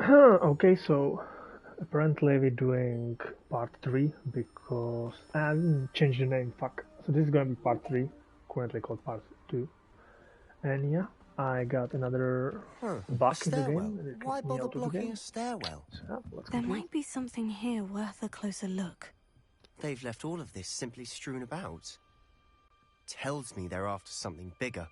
Okay, so apparently we're doing part 3 because I changed the name, fuck. So this is gonna be part 3, currently called part 2. And yeah, I got another Huh. A bug in the stairwell? game that Why kicked me bother out of the blocking game. a stairwell? So let's There continue. might be something here worth a closer look. They've left all of this simply strewn about. Tells me they're after something bigger.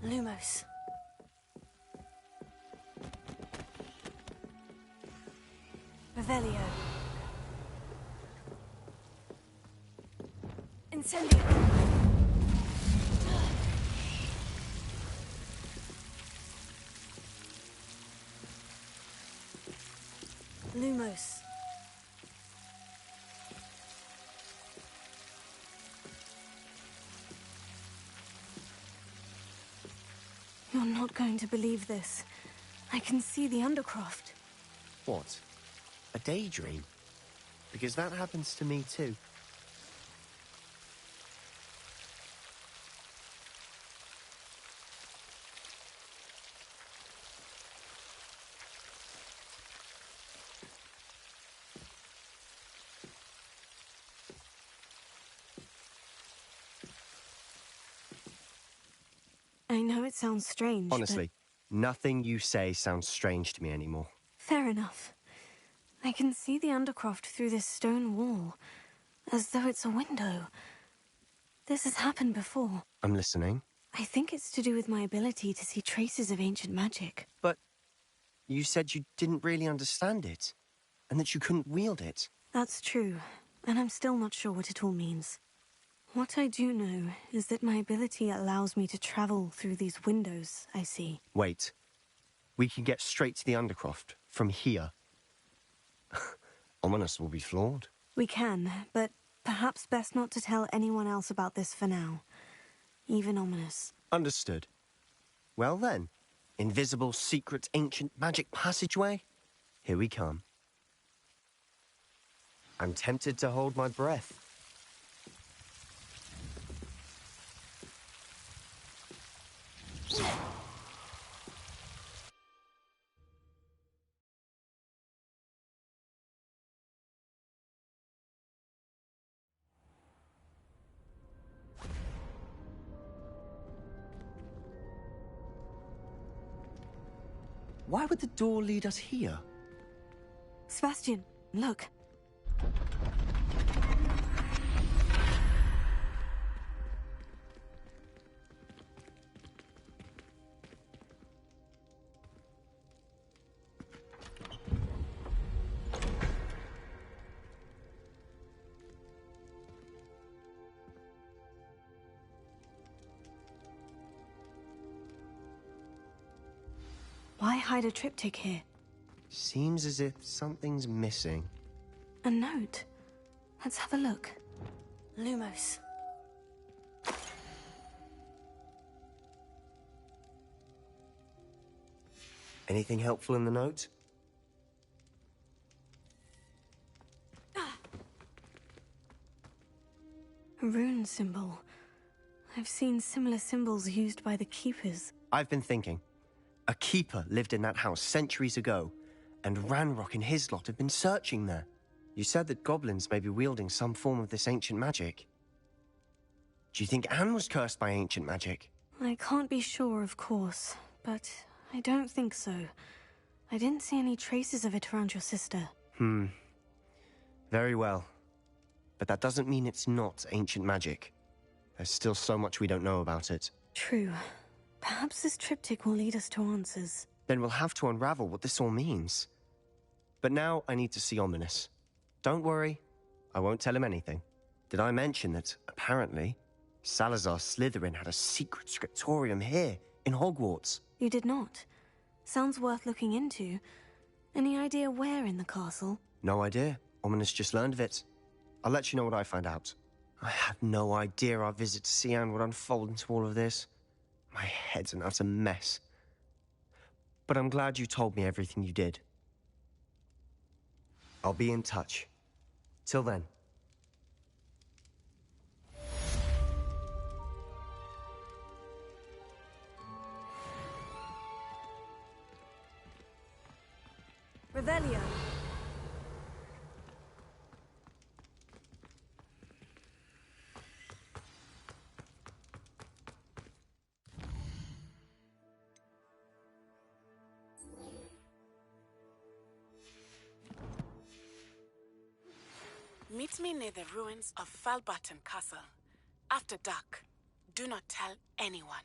Lumos. Revelio. Incendio. Lumos. You're not going to believe this. I can see the Undercroft. What? A daydream? Because that happens to me too. I know it sounds strange, Honestly, nothing you say sounds strange to me anymore. Fair enough. I can see the Undercroft through this stone wall, as though it's a window. This has happened before. I'm listening. I think it's to do with my ability to see traces of ancient magic. But you said you didn't really understand it, and that you couldn't wield it. That's true, and I'm still not sure what it all means. What I do know is that my ability allows me to travel through these windows I see. Wait. We can get straight to the Undercroft from here. Ominous will be floored. We can, but perhaps best not to tell anyone else about this for now. Even Ominous. Understood. Well then, invisible, secret, ancient magic passageway? Here we come. I'm tempted to hold my breath. Why would the door lead us here? Sebastian, look. Why hide a triptych here? Seems as if something's missing. A note. Let's have a look. Lumos. Anything helpful in the note? A rune symbol. I've seen similar symbols used by the Keepers. I've been thinking. A keeper lived in that house centuries ago, and Ranrock and his lot have been searching there. You said that goblins may be wielding some form of this ancient magic. Do you think Anne was cursed by ancient magic? I can't be sure, of course, but I don't think so. I didn't see any traces of it around your sister. Very well. But that doesn't mean it's not ancient magic. There's still so much we don't know about it. True. Perhaps this triptych will lead us to answers. Then we'll have to unravel what this all means. But now I need to see Ominous. Don't worry, I won't tell him anything. Did I mention that, apparently, Salazar Slytherin had a secret scriptorium here, in Hogwarts? You did not. Sounds worth looking into. Any idea where in the castle? No idea. Ominous just learned of it. I'll let you know what I find out. I had no idea our visit to Cian would unfold into all of this. My head's an utter mess. But I'm glad you told me everything you did. I'll be in touch. Till then. Revelio. Meet me near the ruins of Falbutton Castle. After dark. Do not tell anyone.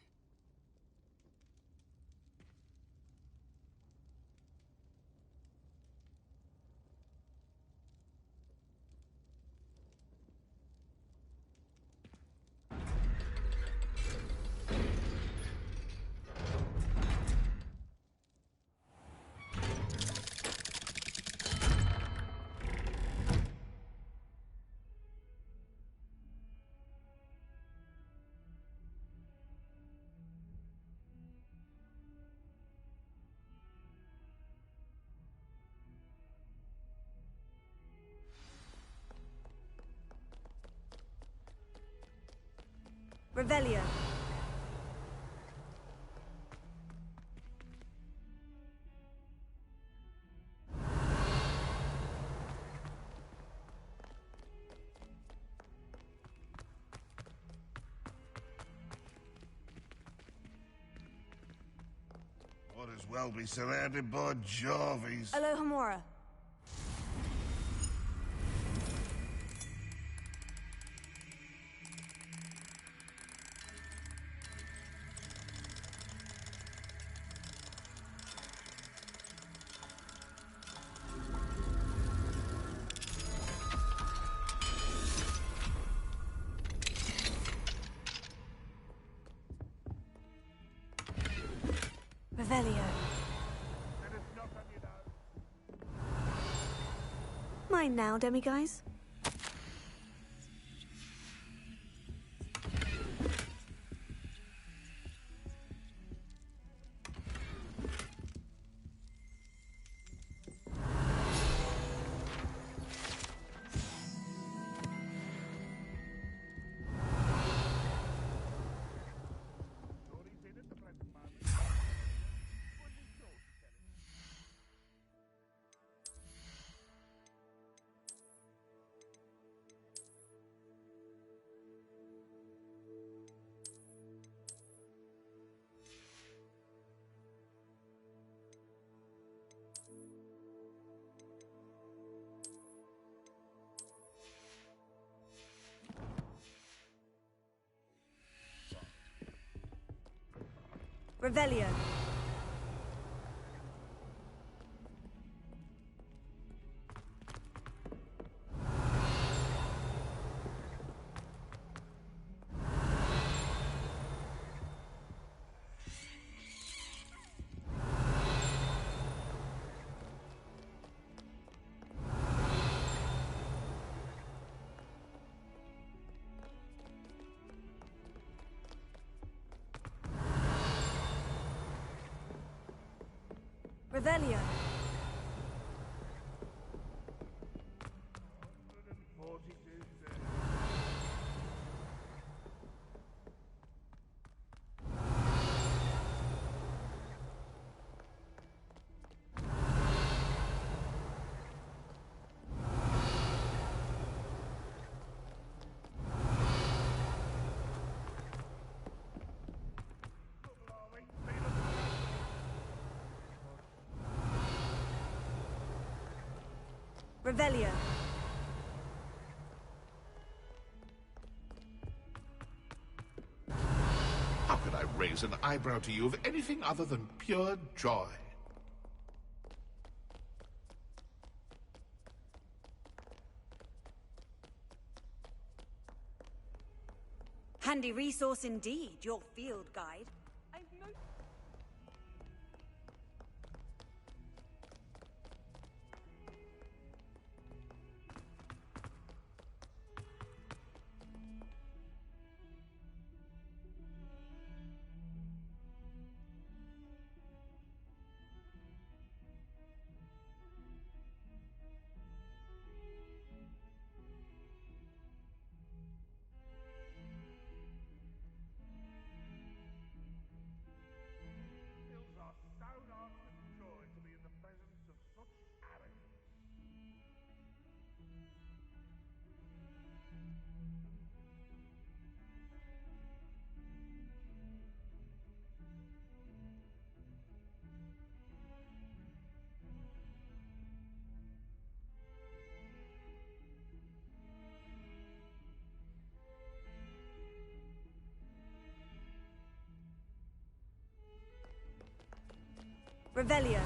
Revelio. Might as well be surrounded by Jarvies. Alohomora. Revelio. Mine now, demiguise. Revelio. Revelio. Revelio. How could I raise an eyebrow to you of anything other than pure joy? Handy resource indeed, your field guide. Revelio.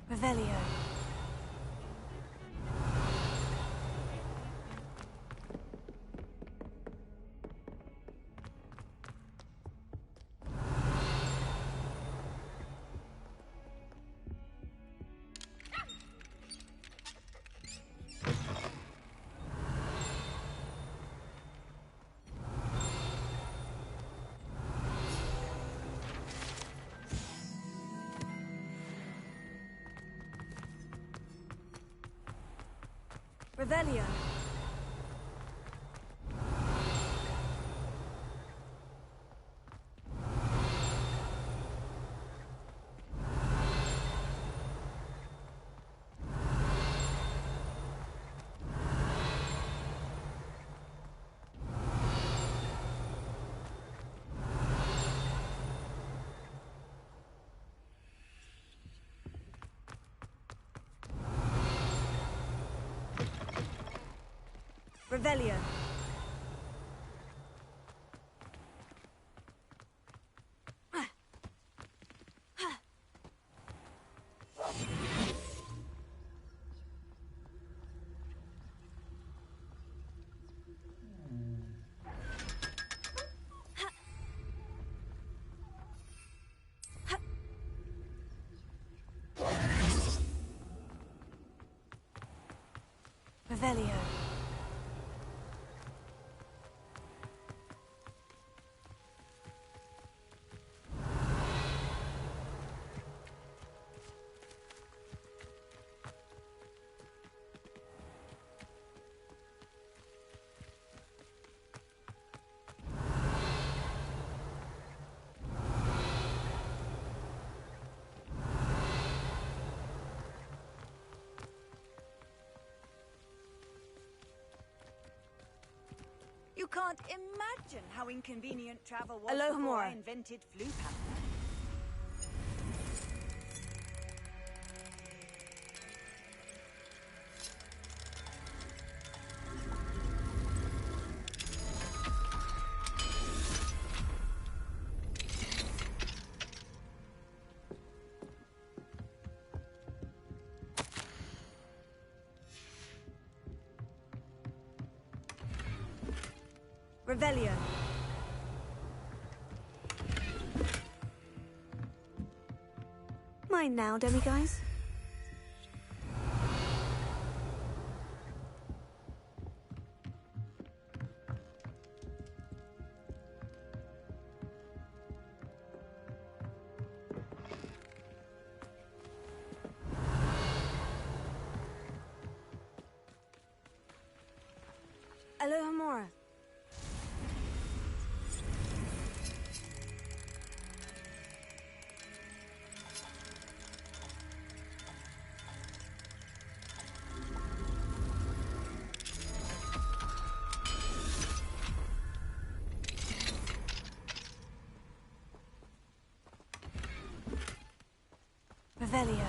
Revelio. Revelio. Revelio. Revelio. You can't imagine how inconvenient travel was before I invented flu powder. Revelio. Mine now, demiguise. Alohomora. Revelio.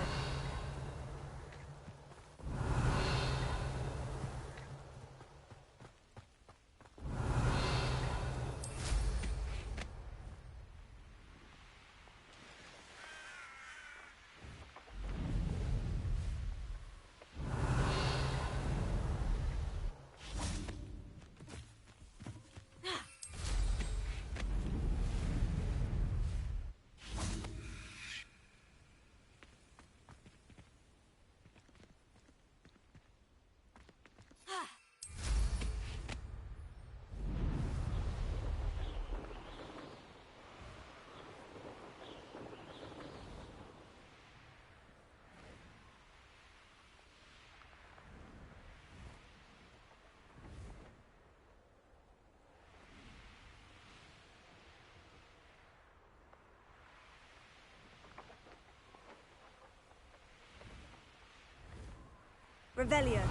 Revelio.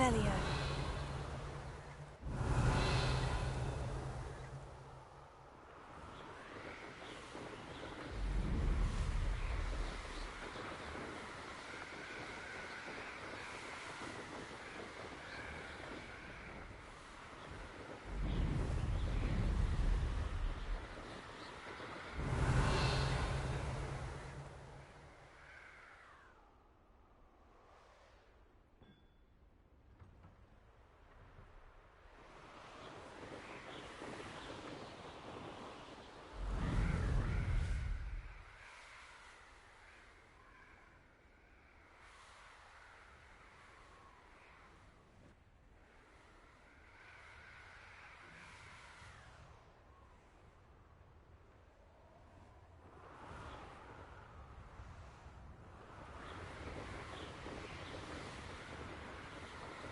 Revelio.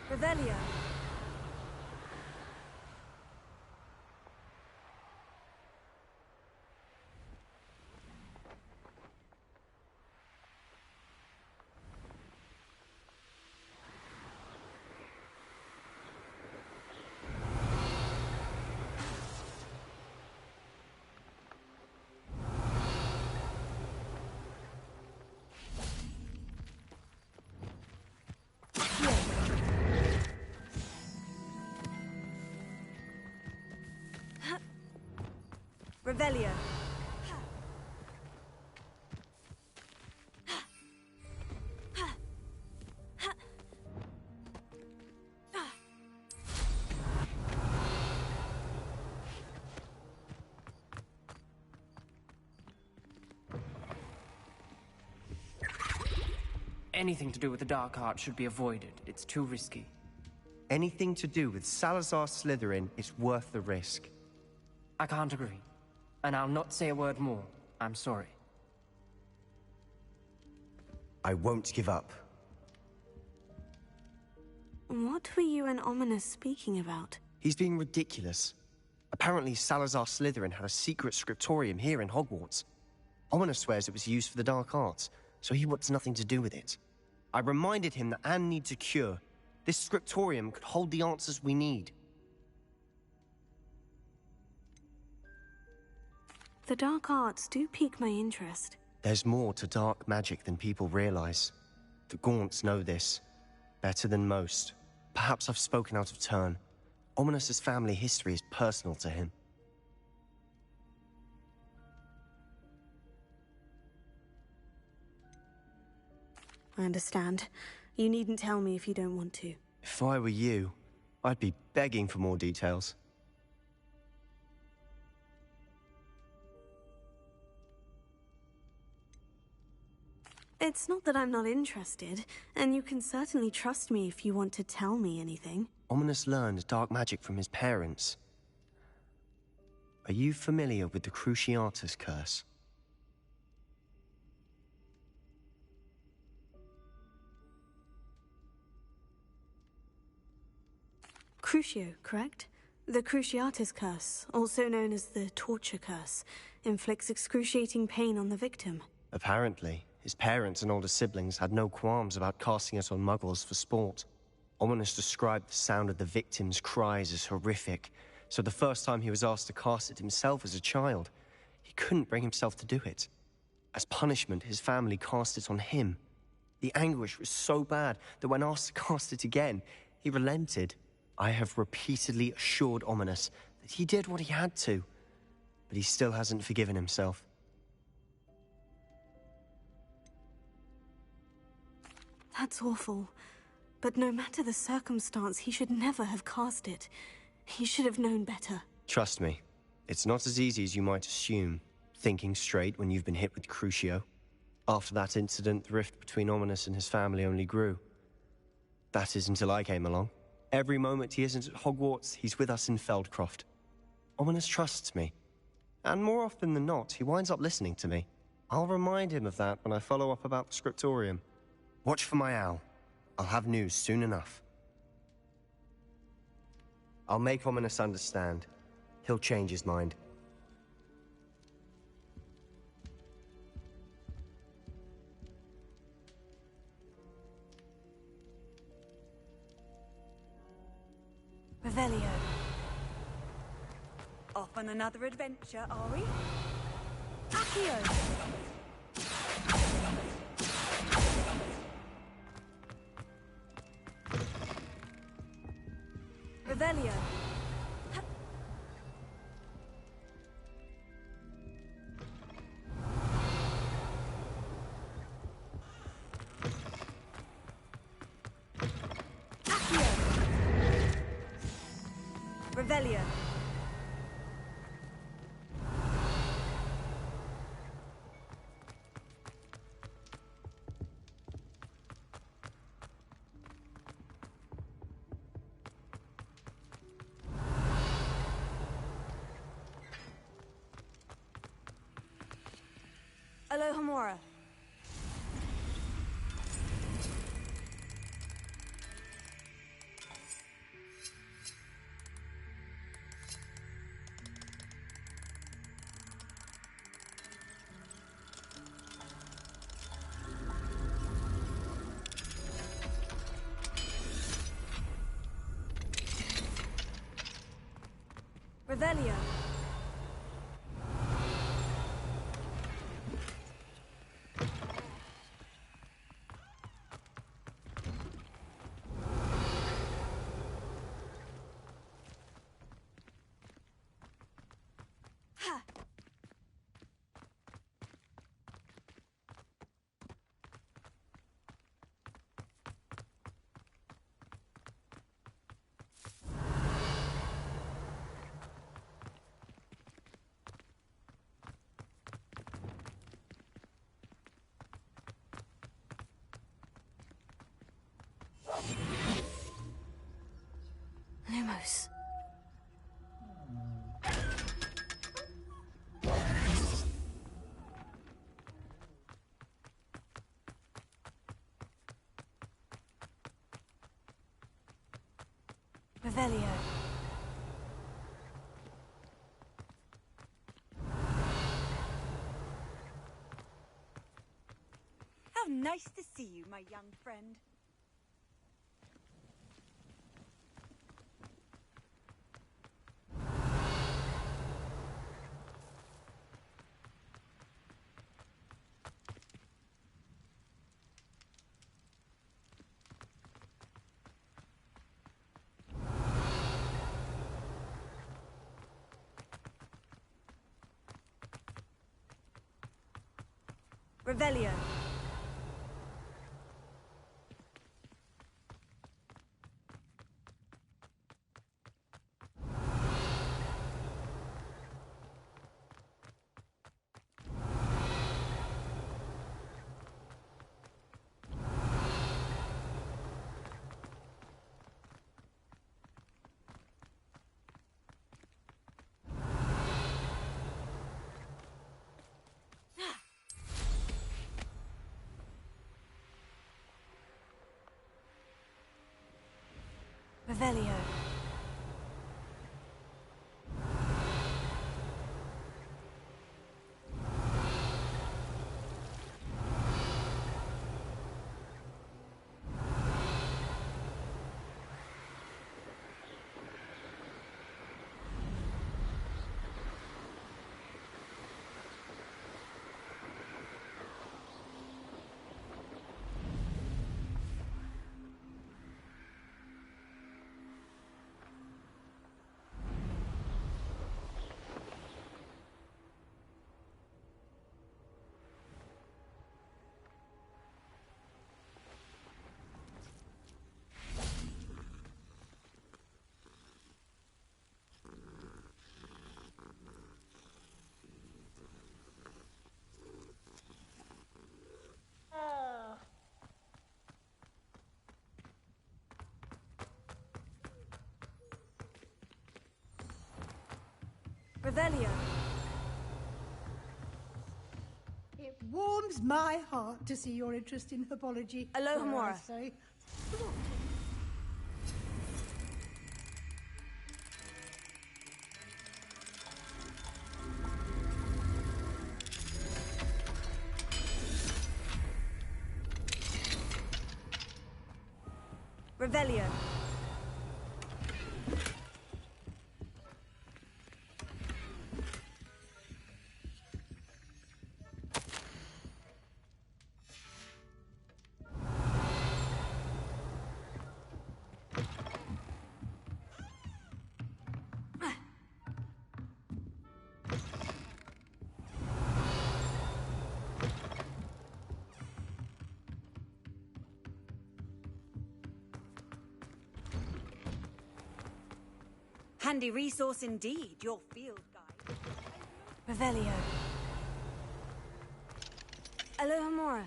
Revelio. Revelio. Anything to do with the dark art should be avoided. It's too risky. Anything to do with Salazar Slytherin is worth the risk. I can't agree. And I'll not say a word more. I'm sorry. I won't give up. What were you and Ominous speaking about? He's being ridiculous. Apparently Salazar Slytherin had a secret scriptorium here in Hogwarts. Ominous swears it was used for the dark arts, so he wants nothing to do with it. I reminded him that Anne needs a cure. This scriptorium could hold the answers we need. The dark arts do pique my interest. There's more to dark magic than people realize. The Gaunts know this. Better than most. Perhaps I've spoken out of turn. Ominous's family history is personal to him. I understand. You needn't tell me if you don't want to. If I were you, I'd be begging for more details. It's not that I'm not interested, and you can certainly trust me if you want to tell me anything. Ominous learned dark magic from his parents. Are you familiar with the Cruciatus curse? Crucio, correct? The Cruciatus curse, also known as the torture curse, inflicts excruciating pain on the victim. Apparently, his parents and older siblings had no qualms about casting it on muggles for sport. Ominous described the sound of the victim's cries as horrific, so the first time he was asked to cast it himself as a child, he couldn't bring himself to do it. As punishment, his family cast it on him. The anguish was so bad that when asked to cast it again, he relented. I have repeatedly assured Ominous that he did what he had to, but he still hasn't forgiven himself. That's awful. But no matter the circumstance, he should never have cast it. He should have known better. Trust me, it's not as easy as you might assume, thinking straight when you've been hit with Crucio. After that incident, the rift between Ominous and his family only grew. That is until I came along. Every moment he isn't at Hogwarts, he's with us in Feldcroft. Ominous trusts me. And more often than not, he winds up listening to me. I'll remind him of that when I follow up about the scriptorium. Watch for my owl. I'll have news soon enough. I'll make Ominous understand. He'll change his mind. Revelio. Off on another adventure, are we? Accio. Revelio. Revelio. Alohomora. Revelio. Ha. Lumos. Revelio. How nice to see you, my young friend. Revelio. Revelio. Revelio. It warms my heart to see your interest in herbology. Alohomora. Say. Revelio. handy resource indeed, your field guide. Revelio. Alohomora.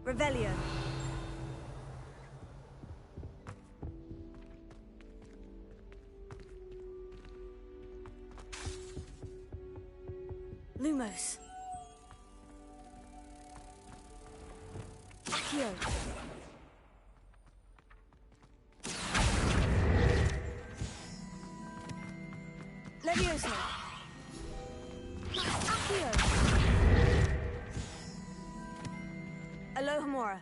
Revelio. Lumos. Accio. Levioso. Accio. Alohomora.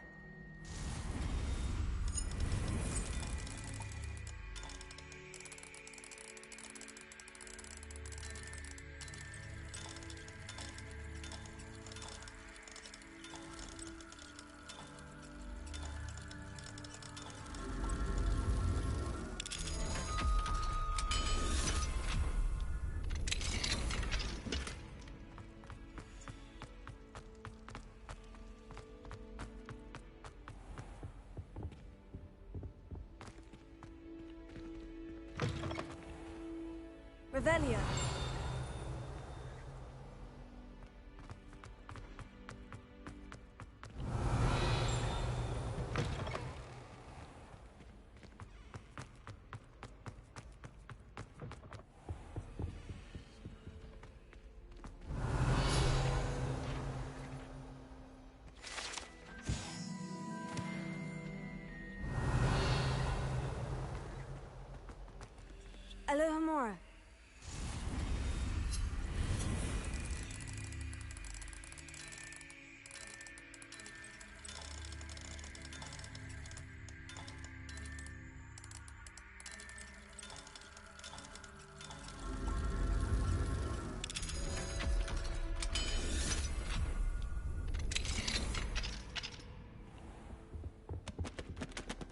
Revelio. Alohomora.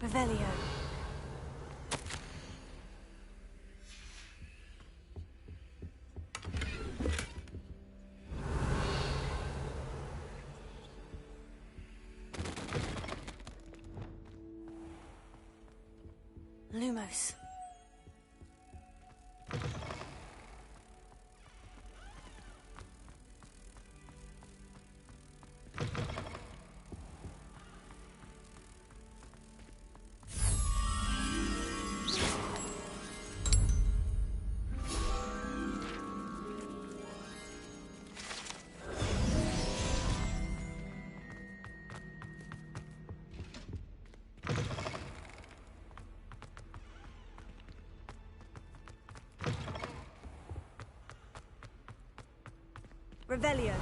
Revelio. Lumos. Revelio.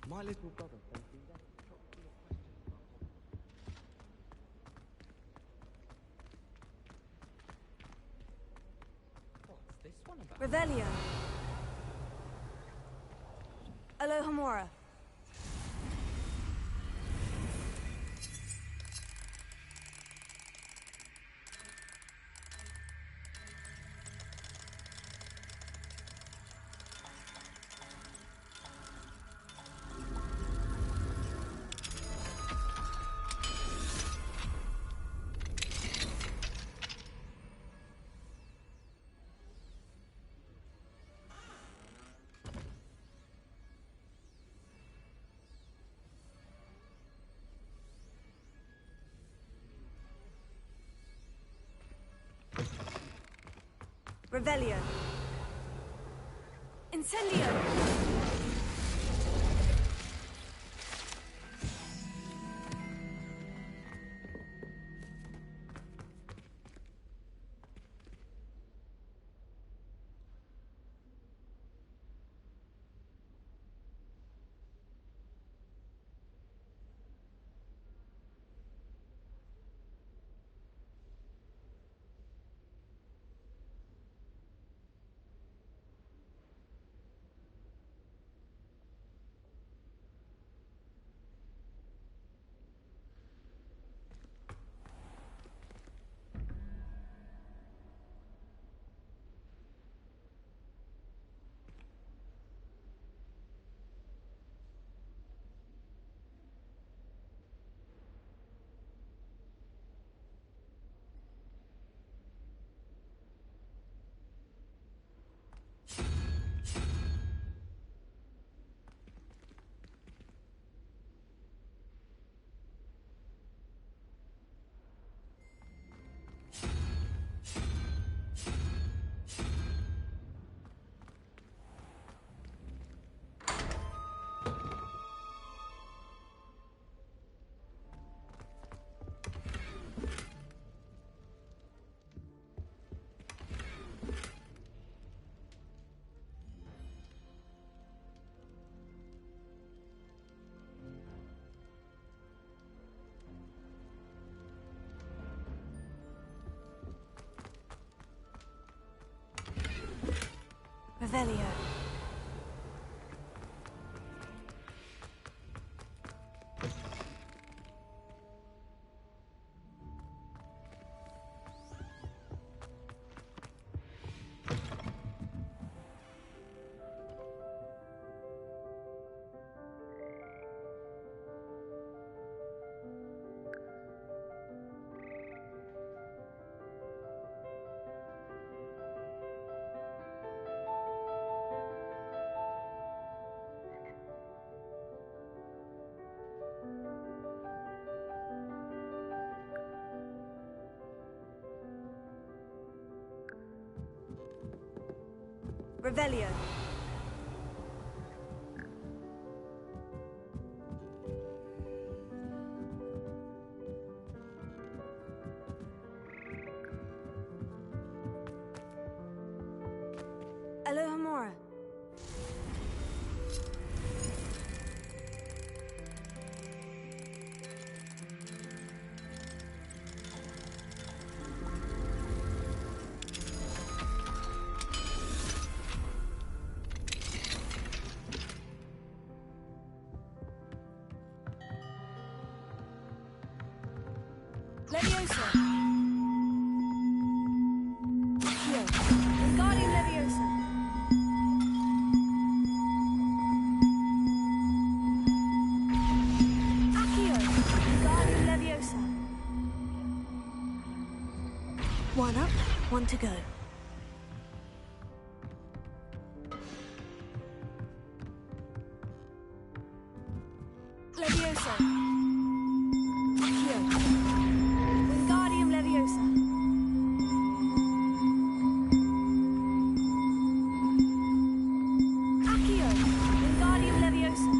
My little brother sent me that. What's this one about? Revelio. Alohomora. Revelio. Incendio. Revelio. Revelio. Alohomora. Leviosa. Here. Wingardium Leviosa. Accio. Wingardium Leviosa. One up, one to go. Leviosa. Accio. Wingardium Leviosa. Accio. Wingardium Leviosa.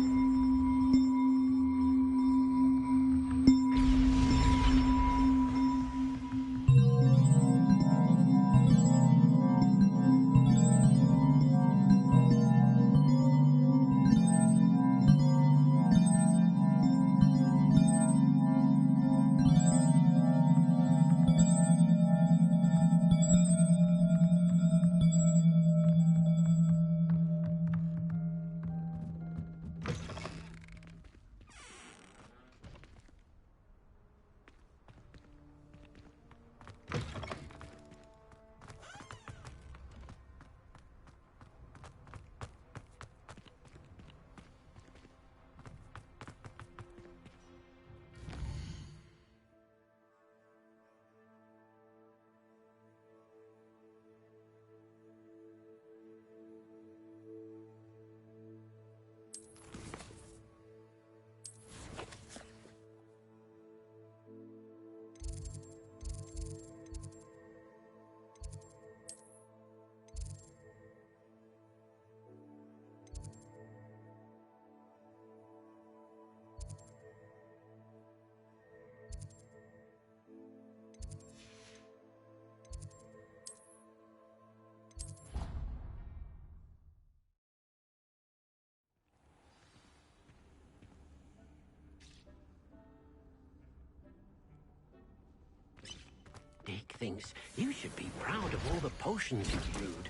Dick thinks you should be proud of all the potions you've brewed.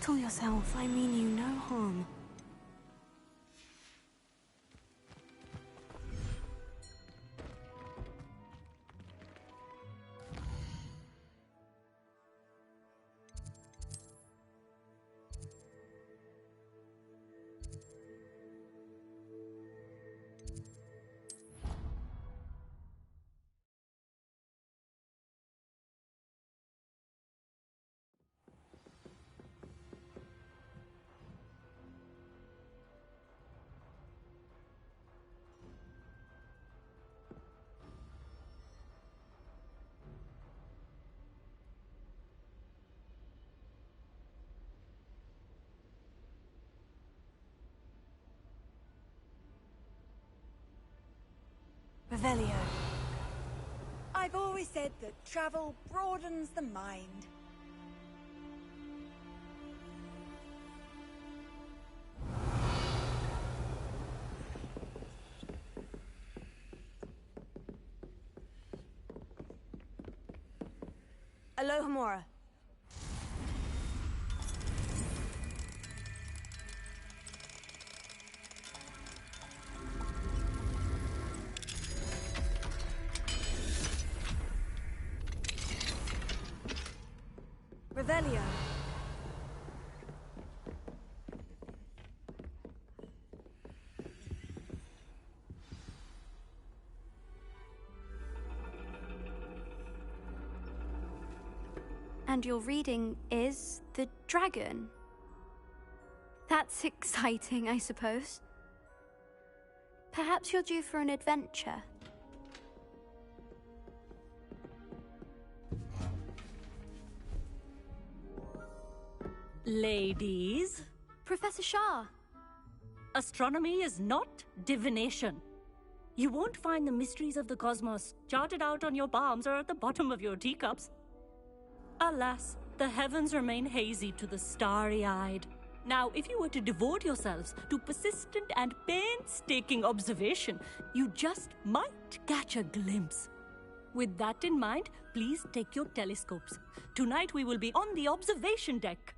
settle yourself. I mean you no harm. Revelio. I've always said that travel broadens the mind. Alohomora. Revelio. And your reading is the dragon. That's exciting, I suppose. Perhaps you're due for an adventure. Ladies, Professor Shah. astronomy is not divination. You won't find the mysteries of the cosmos charted out on your palms or at the bottom of your teacups. Alas, the heavens remain hazy to the starry-eyed. Now, if you were to devote yourselves to persistent and painstaking observation, you just might catch a glimpse. With that in mind, please take your telescopes. Tonight we will be on the observation deck.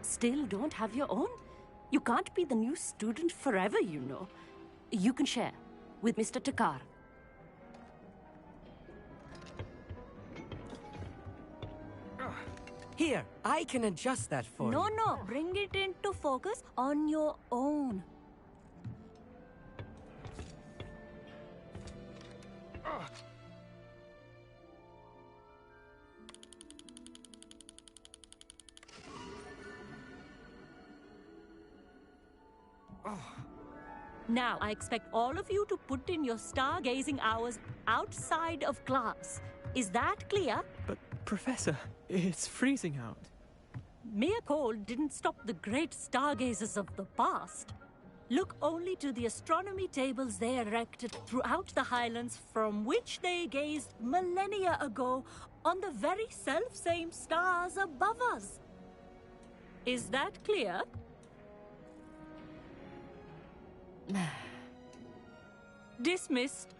Still don't have your own? You can't be the new student forever, you know. You can share with Mr. Takar. Here, I can adjust that for you. No, bring it into focus on your own. Now, I expect all of you to put in your stargazing hours outside of class. Is that clear? But, Professor, it's freezing out. Mere cold didn't stop the great stargazers of the past. Look only to the astronomy tables they erected throughout the highlands from which they gazed millennia ago on the very self-same stars above us. Is that clear? Dismissed.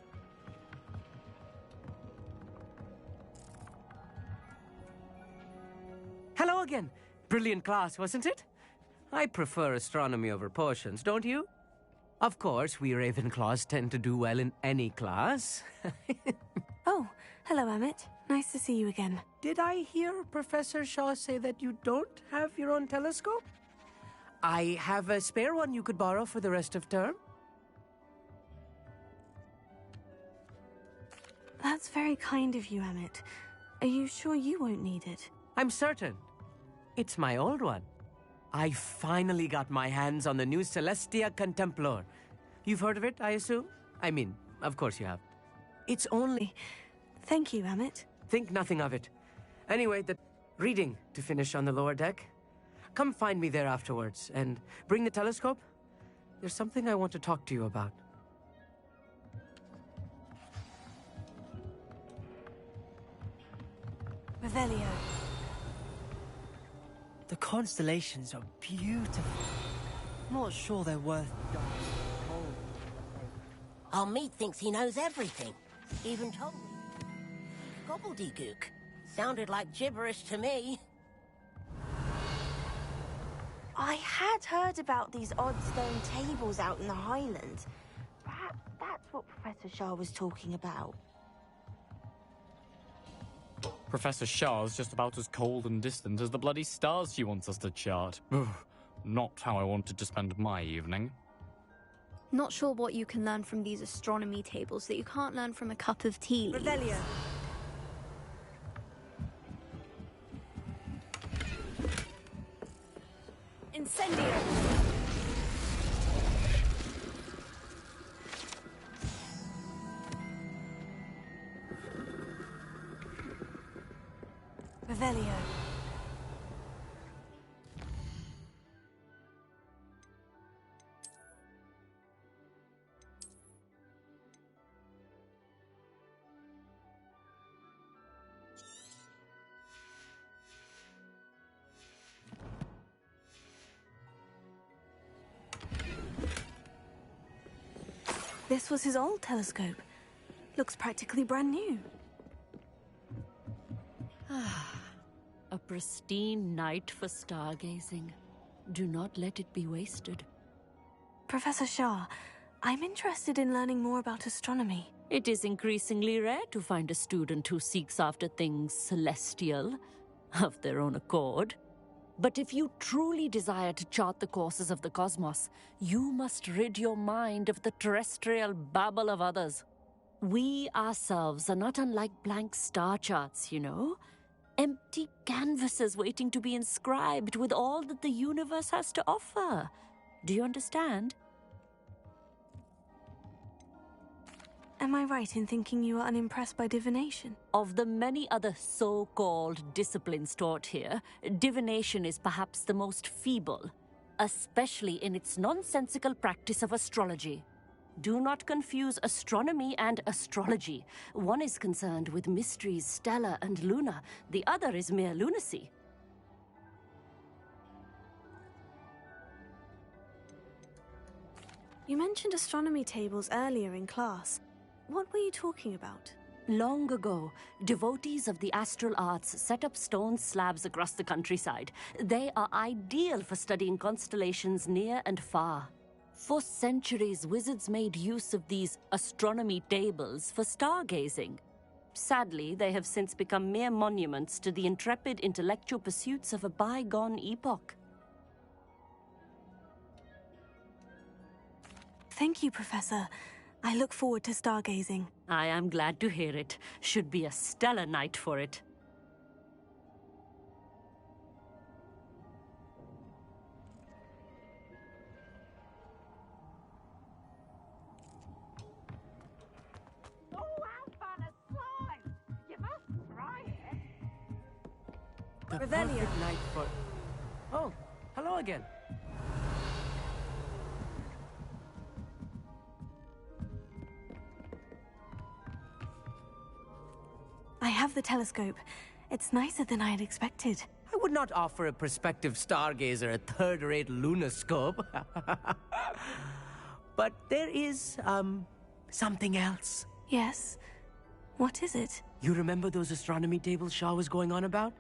Hello again. Brilliant class, wasn't it? I prefer astronomy over potions, don't you? Of course, we Ravenclaws tend to do well in any class. Oh, hello, Amit. Nice to see you again. Did I hear Professor Shaw say that you don't have your own telescope? I have a spare one you could borrow for the rest of term. That's very kind of you, Amit. Are you sure you won't need it? I'm certain. It's my old one. I finally got my hands on the new Celestia Contemplor. You've heard of it, I assume? I mean, of course you have. It's only... Thank you, Amit. Think nothing of it. Anyway, the reading to finish on the lower deck. Come find me there afterwards, and bring the telescope. There's something I want to talk to you about. Revelio. The constellations are beautiful. Not sure they're worth Our meat thinks he knows everything. Even told me. Gobbledygook. Sounded like gibberish to me. I had heard about these odd stone tables out in the Highlands. Perhaps that's what Professor Shah was talking about. Professor Shah's just about as cold and distant as the bloody stars she wants us to chart. Ugh, not how I wanted to spend my evening. Not sure what you can learn from these astronomy tables that you can't learn from a cup of tea. Revelio. Incendio. Revelio. This was his old telescope. Looks practically brand new. A pristine night for stargazing. Do not let it be wasted. Professor Shah, I'm interested in learning more about astronomy. It is increasingly rare to find a student who seeks after things celestial, of their own accord. But if you truly desire to chart the courses of the cosmos, you must rid your mind of the terrestrial babble of others. We ourselves are not unlike blank star charts, you know? Empty canvases waiting to be inscribed with all that the universe has to offer. Do you understand? Am I right in thinking you are unimpressed by divination? Of the many other so-called disciplines taught here, divination is perhaps the most feeble, especially in its nonsensical practice of astrology. Do not confuse astronomy and astrology. One is concerned with mysteries stellar and lunar, the other is mere lunacy. You mentioned astronomy tables earlier in class. What were you talking about? Long ago, devotees of the astral arts set up stone slabs across the countryside. They are ideal for studying constellations near and far. For centuries, wizards made use of these astronomy tables for stargazing. Sadly, they have since become mere monuments to the intrepid intellectual pursuits of a bygone epoch. Thank you, Professor. I look forward to stargazing. I am glad to hear it. Should be a stellar night for it. The perfect night for... Oh, hello again. I have the telescope. It's nicer than I had expected. I would not offer a prospective stargazer a third-rate lunoscope. But there is, something else. Yes? What is it? You remember those astronomy tables Shah was going on about?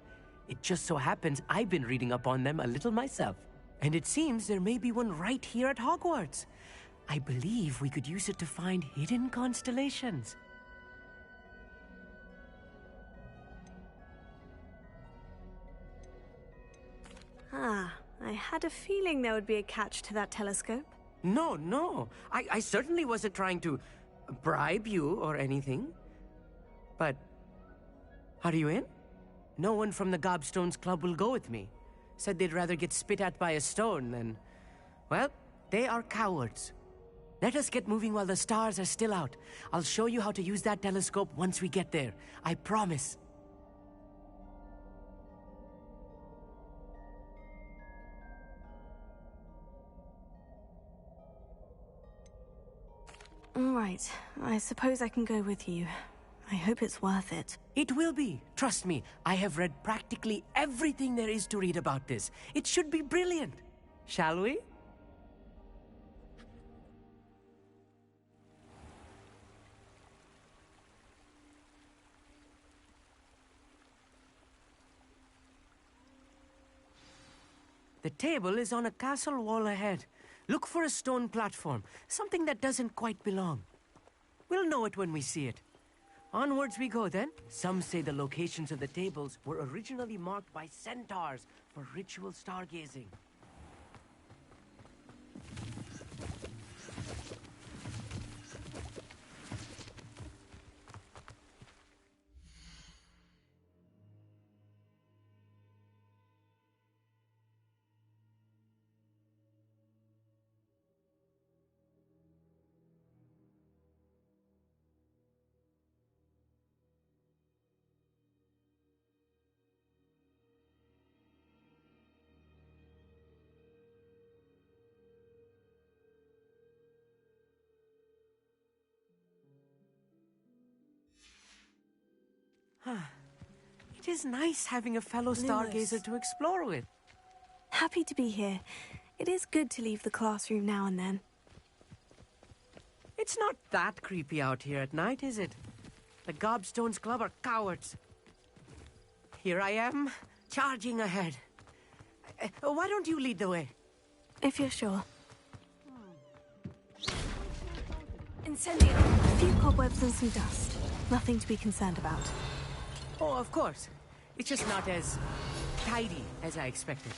It just so happens I've been reading up on them a little myself. And it seems there may be one right here at Hogwarts. I believe we could use it to find hidden constellations. Ah, I had a feeling there would be a catch to that telescope. No. I certainly wasn't trying to bribe you or anything. But, are you in? No one from the Gobstones Club will go with me. Said they'd rather get spit at by a stone than... Well, they are cowards. Let us get moving while the stars are still out. I'll show you how to use that telescope once we get there. I promise. All right, I suppose I can go with you. I hope it's worth it. It will be. Trust me, I have read practically everything there is to read about this. It should be brilliant. Shall we? The table is on a castle wall ahead. Look for a stone platform, something that doesn't quite belong. We'll know it when we see it. Onwards we go then. Some say the locations of the tables were originally marked by centaurs for ritual stargazing. It is nice having a fellow stargazer to explore with. Happy to be here. It is good to leave the classroom now and then. It's not that creepy out here at night, is it? The Gobstones Club are cowards. Here I am, charging ahead. Why don't you lead the way? If you're sure. Incendio! A few cobwebs and some dust. Nothing to be concerned about. Oh, of course. It's just not as tidy as I expected.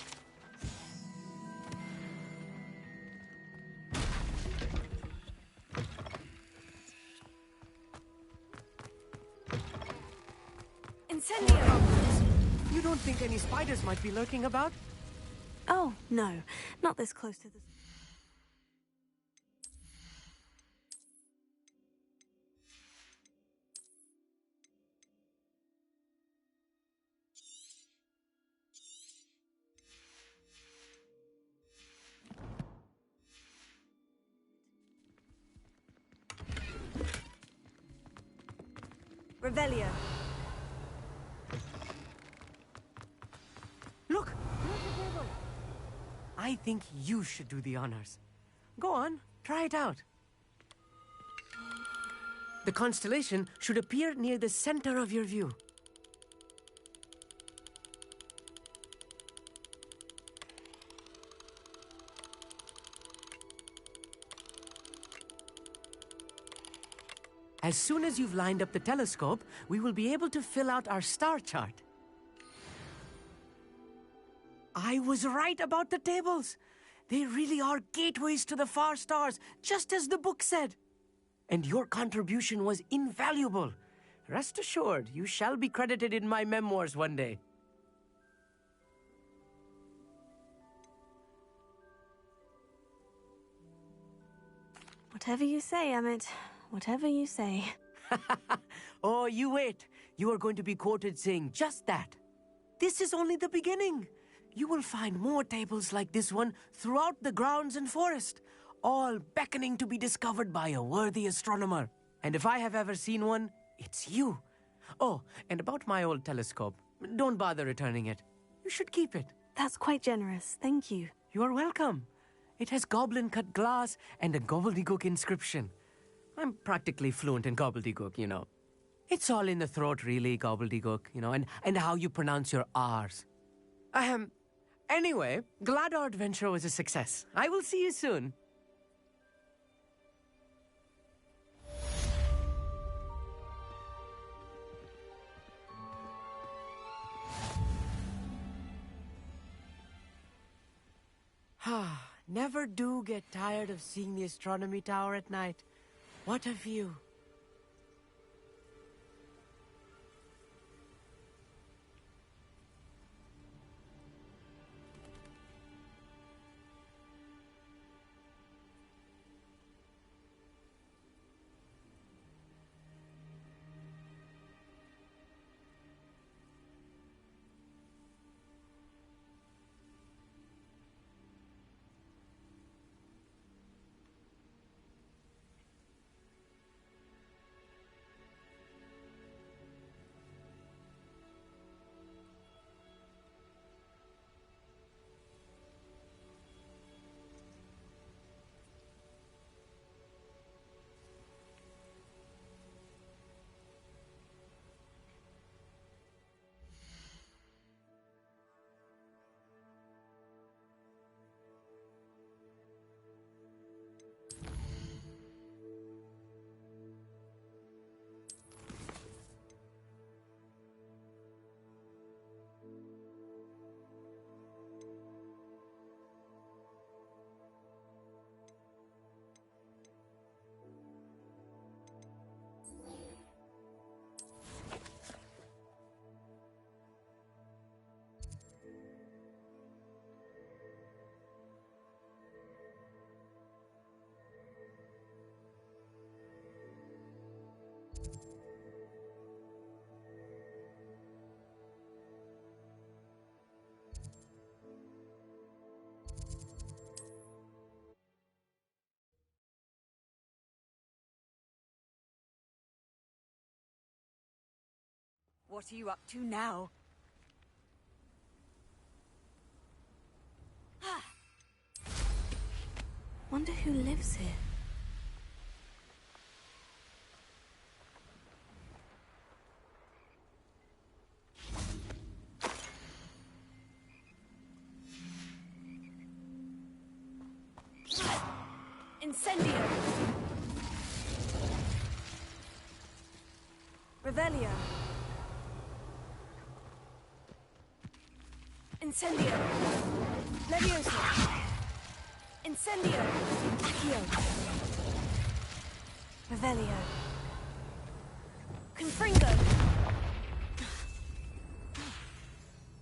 Incendio! You don't think any spiders might be lurking about? Oh, no. Not this close to the... Revelio. Look! I think you should do the honors. Go on, try it out. The constellation should appear near the center of your view. As soon as you've lined up the telescope, we will be able to fill out our star chart. I was right about the tables. They really are gateways to the far stars, just as the book said. And your contribution was invaluable. Rest assured, you shall be credited in my memoirs one day. Whatever you say, Emmett. Whatever you say. Oh, you wait. You are going to be quoted saying just that. This is only the beginning. You will find more tables like this one throughout the grounds and forest, all beckoning to be discovered by a worthy astronomer. And if I have ever seen one, it's you. Oh, and about my old telescope, don't bother returning it. You should keep it. That's quite generous. Thank you. You are welcome. It has goblin-cut glass and a gobbledygook inscription. I'm practically fluent in gobbledygook, you know. It's all in the throat, really, gobbledygook, you know, and how you pronounce your R's. Anyway, glad our adventure was a success. I will see you soon. Never do get tired of seeing the astronomy tower at night. What a view. What are you up to now? Wonder who lives here. Incendio! Revelio! Incendio! Levioso! Incendio! Accio! Revelio! Confringo!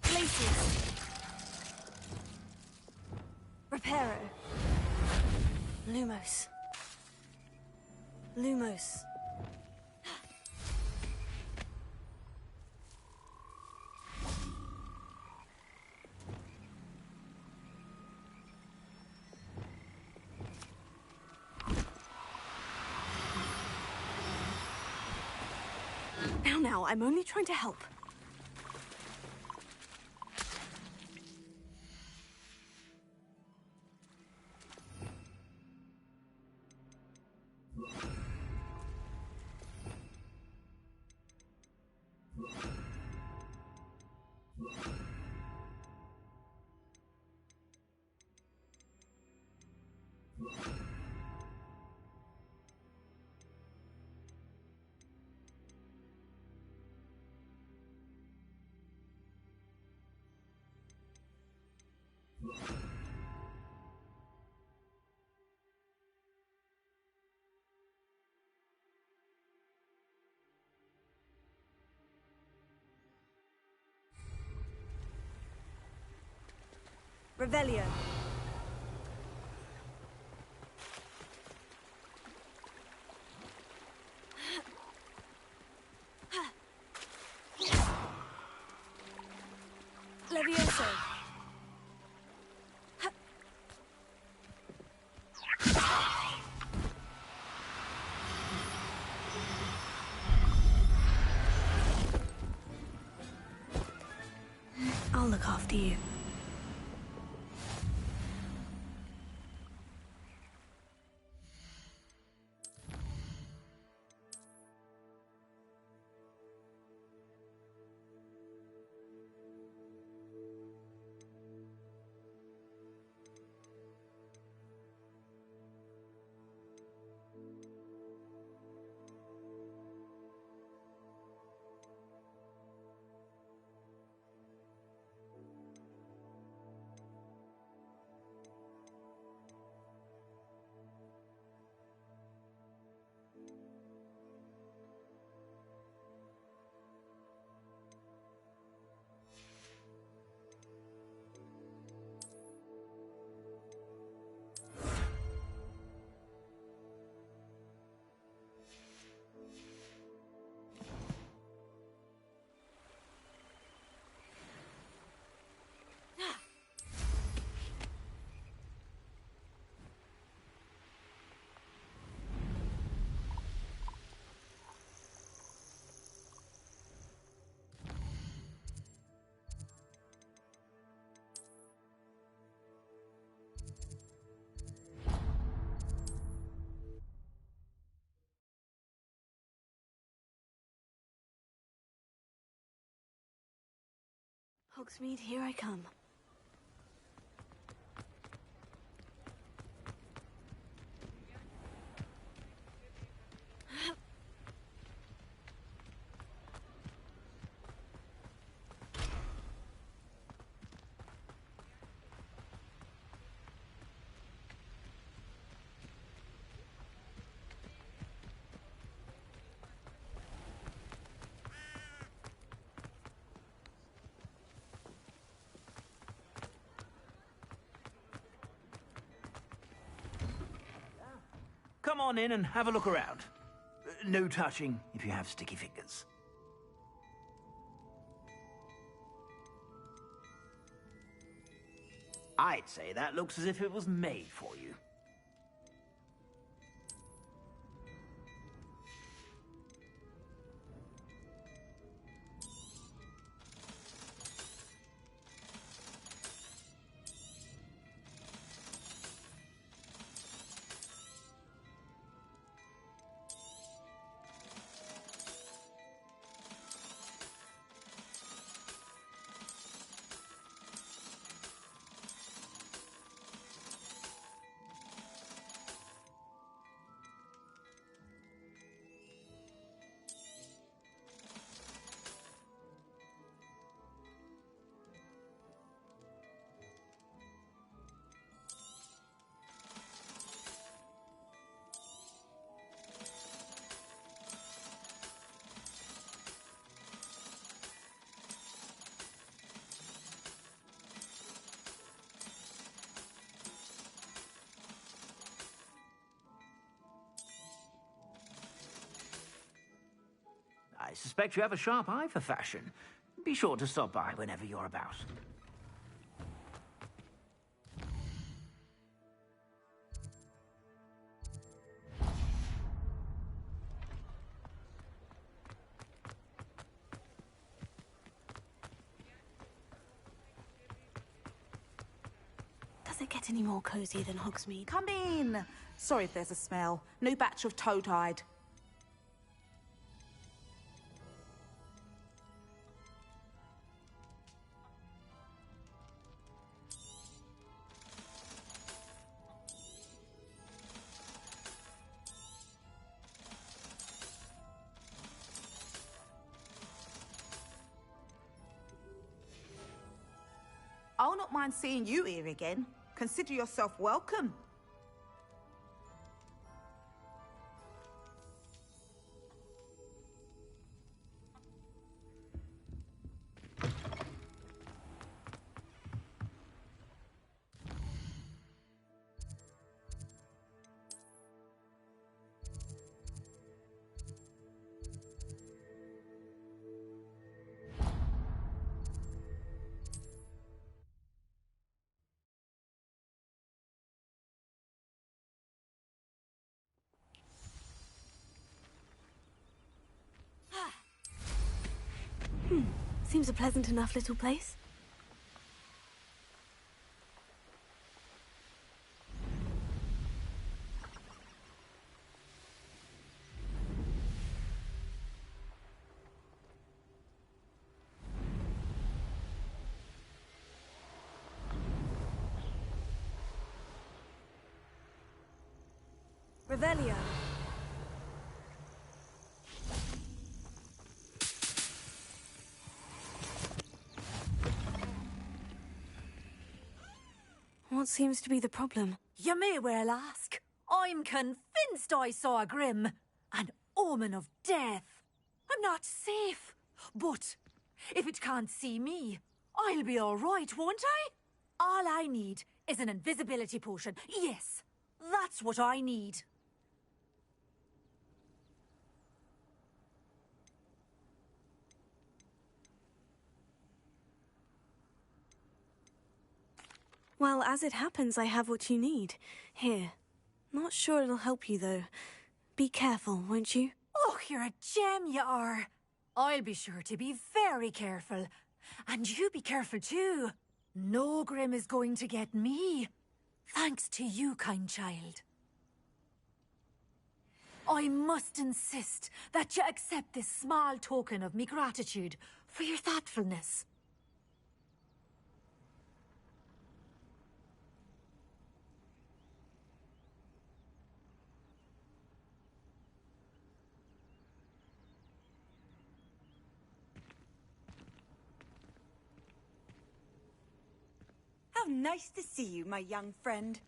Glacius! Reparo! Lumos. Lumos. Now, I'm only trying to help. Revelio. Levioso. I'll look after you. Hogsmeade, here I come. Come on in and have a look around. No touching if you have sticky fingers. I'd say that looks as if it was made for you. I suspect you have a sharp eye for fashion. Be sure to stop by whenever you're about. Does it get any more cozy than Hogsmeade? Come in! Sorry if there's a smell. New batch of toad-hide. I'll not mind seeing you here again. Consider yourself welcome. Seems a pleasant enough little place. Revelio. What seems to be the problem? You may well ask. I'm convinced I saw a Grim, an omen of death. I'm not safe, but if it can't see me, I'll be all right, won't I? All I need is an invisibility potion. Yes, that's what I need. Well, as it happens, I have what you need. Here. Not sure it'll help you, though. Be careful, won't you? Oh, you're a gem, you are. I'll be sure to be very careful. And you be careful, too. No Grim is going to get me. Thanks to you, kind child. I must insist that you accept this small token of me gratitude for your thoughtfulness. How nice to see you, my young friend.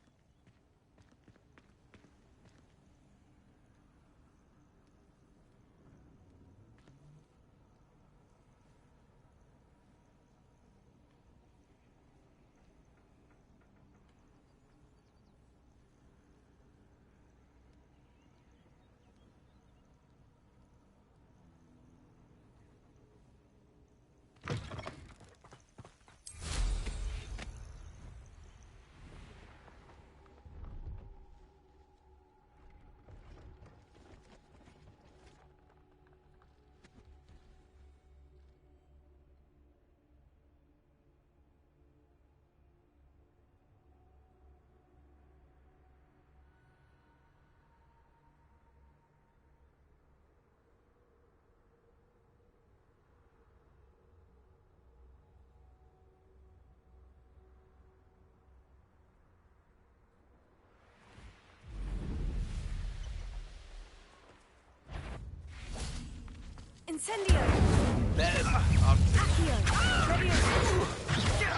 Incendio! Accio! Leviosa!